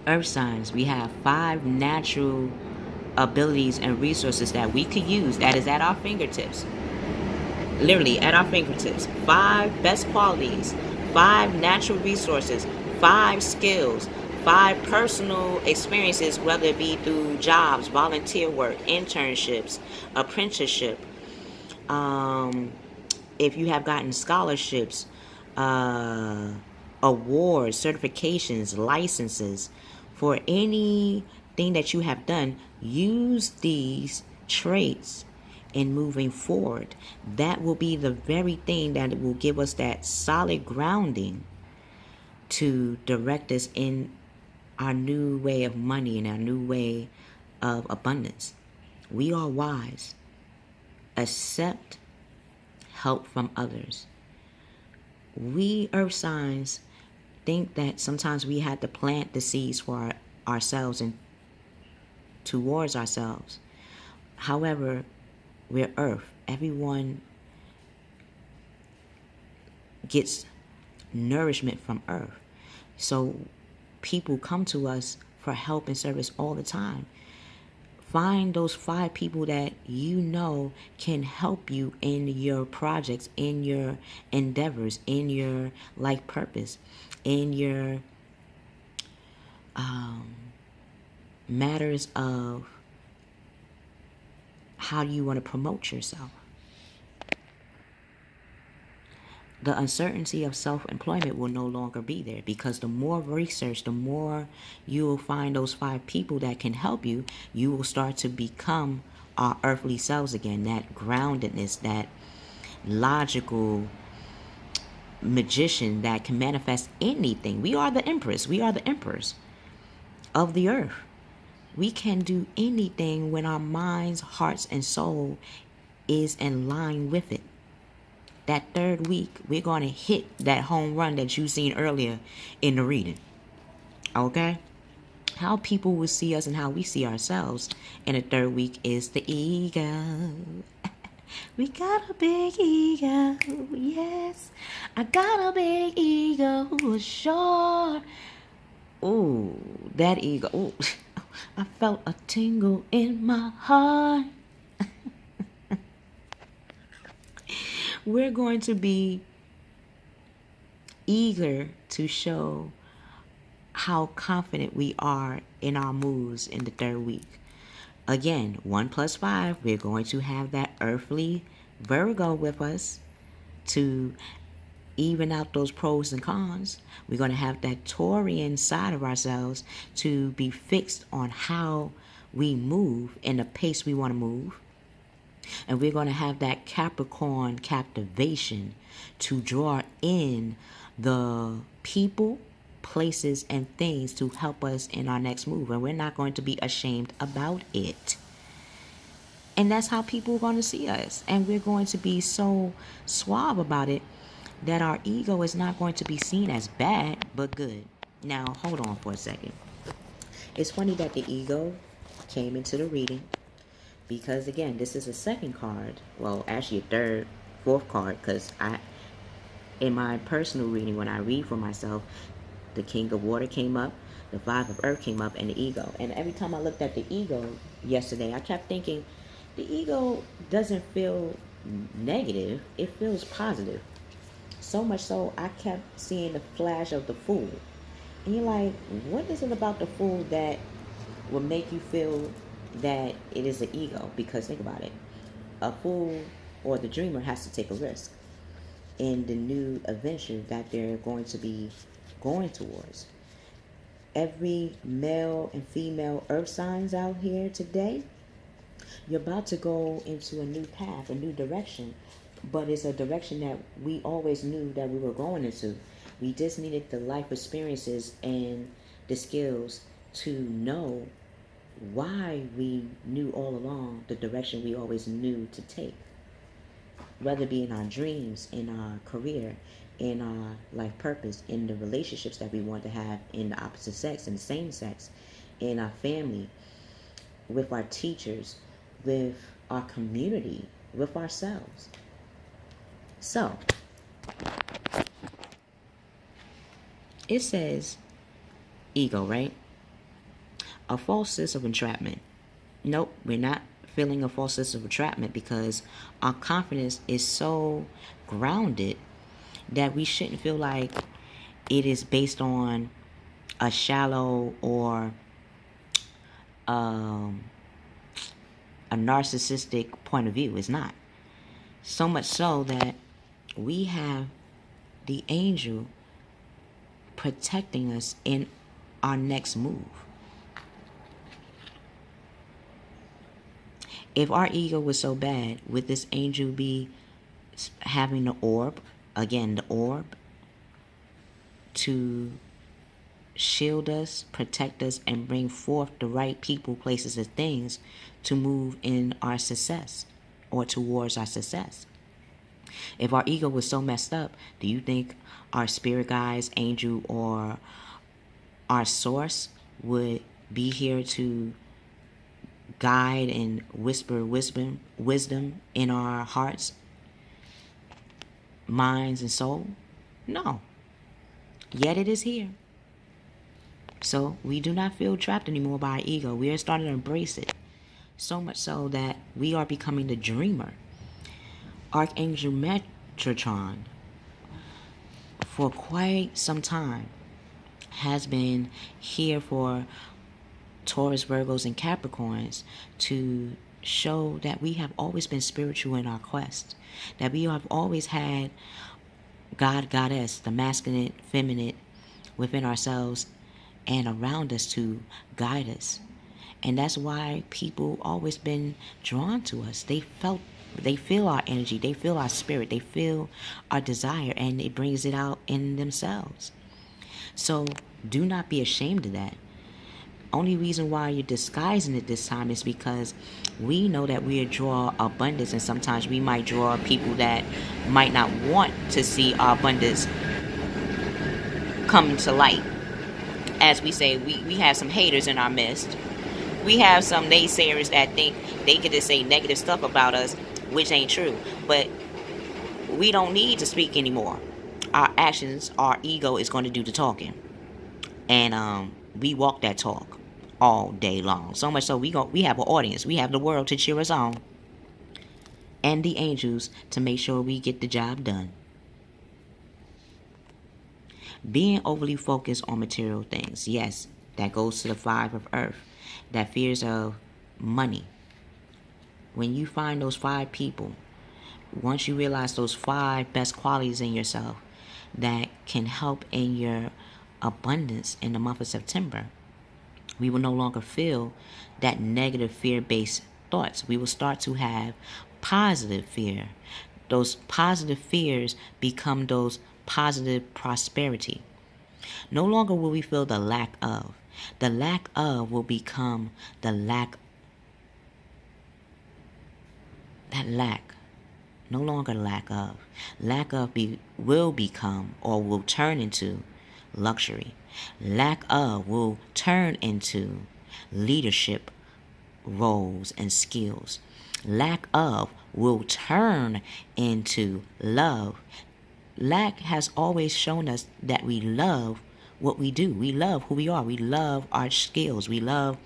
Earth signs, we have 5 natural abilities and resources that we could use that is at our fingertips. Literally at our fingertips. 5 best qualities, 5 natural resources, 5 skills, 5 personal experiences, whether it be through jobs, volunteer work, internships, apprenticeship, um, if you have gotten scholarships, uh, awards, certifications, licenses, for anything that you have done, use these traits in moving forward. That will be the very thing that will give us that solid grounding to direct us in our new way of money and our new way of abundance. We are wise. Accept help from others. We earth signs think that sometimes we have to plant the seeds for ourselves and towards ourselves. However, we're earth. Everyone gets nourishment from earth. So people come to us for help and service all the time. Find those 5 people that you know can help you in your projects, in your endeavors, in your life purpose, in your matters of how you want to promote yourself. The uncertainty of self-employment will no longer be there, because the more research, the more you will find those 5 people that can help you, you will start to become our earthly selves again, that groundedness, that logical magician that can manifest anything. We are the empress. We are the emperors of the earth. We can do anything when our minds, hearts, and soul is in line with it. That 3rd week, we're going to hit that home run that you seen earlier in the reading. Okay? How people will see us and how we see ourselves in the 3rd week is the ego. We got a big ego, yes. I got a big ego, sure. Ooh, that ego. Ooh, I felt a tingle in my heart. We're going to be eager to show how confident we are in our moves in the 3rd week. Again, 1 plus 5, we're going to have that earthly Virgo with us to even out those pros and cons. We're going to have that Taurian side of ourselves to be fixed on how we move and the pace we want to move. And we're going to have that Capricorn captivation to draw in the people, places, and things to help us in our next move. And we're not going to be ashamed about it. And that's how people are going to see us. And we're going to be so suave about it that our ego is not going to be seen as bad, but good. Now, hold on for a second. It's funny that the ego came into the reading, because again, this is a 2nd card. Well, actually a 3rd, 4th card, because in my personal reading, when I read for myself, the King of Water came up, the 5 of Earth came up, and the ego. And every time I looked at the ego yesterday, I kept thinking, the ego doesn't feel negative, it feels positive. So much so, I kept seeing the flash of the Fool. And you're like, what is it about the Fool that will make you feel that it is an ego? Because think about it. A fool or the dreamer has to take a risk in the new adventure that they're going to be going towards. Every male and female earth signs out here today, you're about to go into a new path, a new direction, but it's a direction that we always knew that we were going into. We just needed the life experiences and the skills to know why we knew all along the direction we always knew to take. Whether it be in our dreams, in our career, in our life purpose, in the relationships that we want to have in the opposite sex and the same sex, in our family, with our teachers, with our community, with ourselves. So, it says ego, right? a false sense of entrapment. Nope, we're not feeling a false sense of entrapment because our confidence is so grounded that we shouldn't feel like it is based on a shallow or um, a narcissistic point of view. It's not. So much so that we have the angel protecting us in our next move. If our ego was so bad, would this angel be having the orb, again, the orb, to shield us, protect us, and bring forth the right people, places, and things to move in our success or towards our success? If our ego was so messed up, do you think our spirit guides, angel, or our source would be here to guide and whisper wisdom in our hearts, minds, and soul? No. Yet it is here. So we do not feel trapped anymore by our ego. We are starting to embrace it. So much so that we are becoming the dreamer. Archangel Metatron, for quite some time, has been here for Taurus, Virgos, and Capricorns to show that we have always been spiritual in our quest. That we have always had God, Goddess, the masculine, feminine within ourselves and around us to guide us. And that's why people always been drawn to us. They feel our energy, they feel our spirit, they feel our desire, and it brings it out in themselves. So do not be ashamed of that. Only reason why you're disguising it this time is because we know that we draw abundance, and sometimes we might draw people that might not want to see our abundance come to light. As we say, we have some haters in our midst. We have some naysayers that think they could just say negative stuff about us, which ain't true. But we don't need to speak anymore. Our actions, our ego is going to do the talking. And we walk that talk all day long. So much so we have an audience. We have the world to cheer us on. And the angels to make sure we get the job done. Being overly focused on material things. Yes, that goes to the 5 of earth. That fears of money. When you find those 5 people, once you realize those 5 best qualities in yourself that can help in your abundance in the month of September, we will no longer feel that negative fear-based thoughts. We will start to have positive fear. Those positive fears become those positive prosperity. No longer will we feel the lack of. The lack of will become the lack. That lack. No longer lack of. Lack of will become or will turn into luxury. Lack of will turn into leadership roles and skills. Lack of will turn into love. Lack has always shown us that we love what we do. We love who we are. We love our skills. We love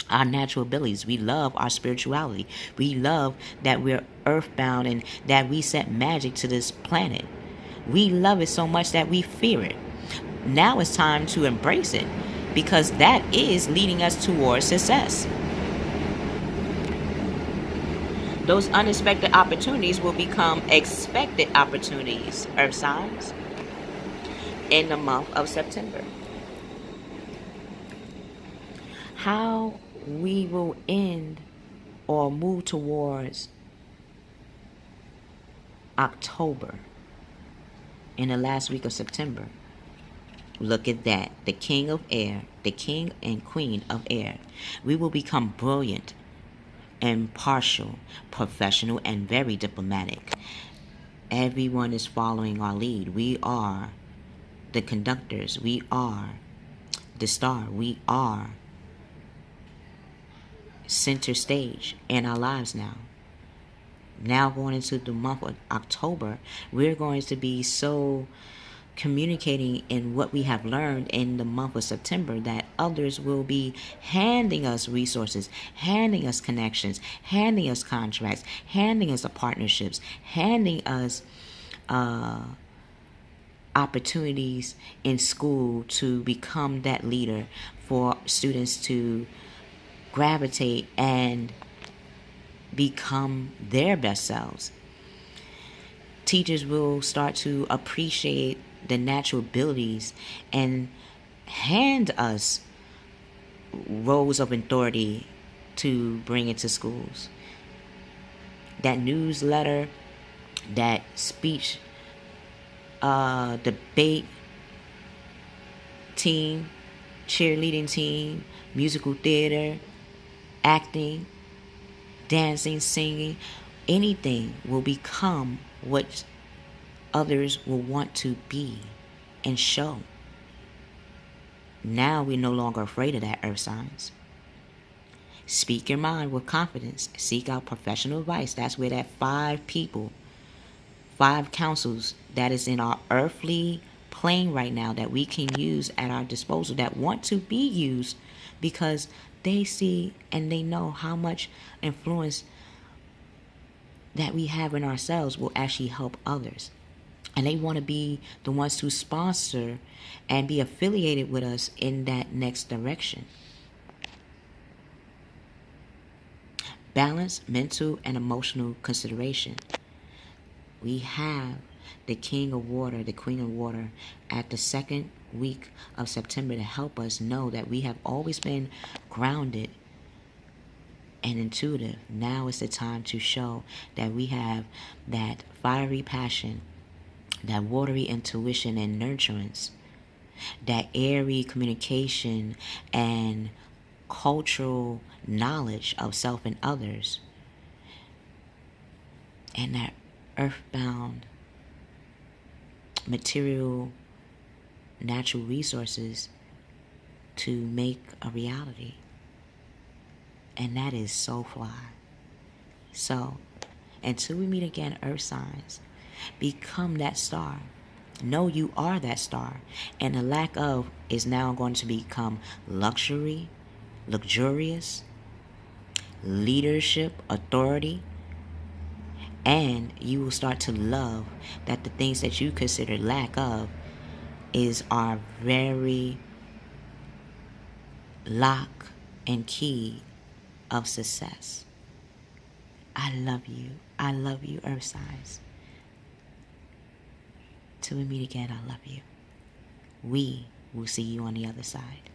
our natural abilities. We love our spirituality. We love that we're earthbound and that we set magic to this planet. We love it so much that we fear it. Now it's time to embrace it because that is leading us towards success. Those unexpected opportunities will become expected opportunities, earth signs, in the month of September. How we will end or move towards October in the last week of September. Look at that. The king of air, the king and queen of air. We will become brilliant, impartial, professional, and very diplomatic. Everyone is following our lead. We are the conductors. We are the star. We are center stage in our lives now. Now going into the month of October, we're going to be so communicating in what we have learned in the month of September, that others will be handing us resources, handing us connections, handing us contracts, handing us partnerships, handing us opportunities in school to become that leader for students to gravitate and become their best selves. Teachers will start to appreciate the natural abilities and hand us roles of authority to bring into schools. That newsletter, that speech, debate team, cheerleading team, musical theater, acting, dancing, singing, anything will become what others will want to be and show. Now we're no longer afraid of that, earth signs. Speak your mind with confidence. Seek out professional advice. That's where that 5 people, 5 counsels that is in our earthly plane right now that we can use at our disposal, that want to be used because they see and they know how much influence that we have in ourselves will actually help others. And they want to be the ones to sponsor and be affiliated with us in that next direction. Balance, mental, and emotional consideration. We have the King of Water, the Queen of Water at the second week of September to help us know that we have always been grounded and intuitive. Now is the time to show that we have that fiery passion, that watery intuition and nurturance, that airy communication and cultural knowledge of self and others, and that earthbound material natural resources to make a reality. And that is so fly. So until we meet again, earth signs, become that star. Know you are that star. And the lack of is now going to become luxury, luxurious, leadership, authority. And you will start to love that the things that you consider lack of is our very lock and key of success. I love you. I love you, earth signs. Till we meet again, I love you. We will see you on the other side.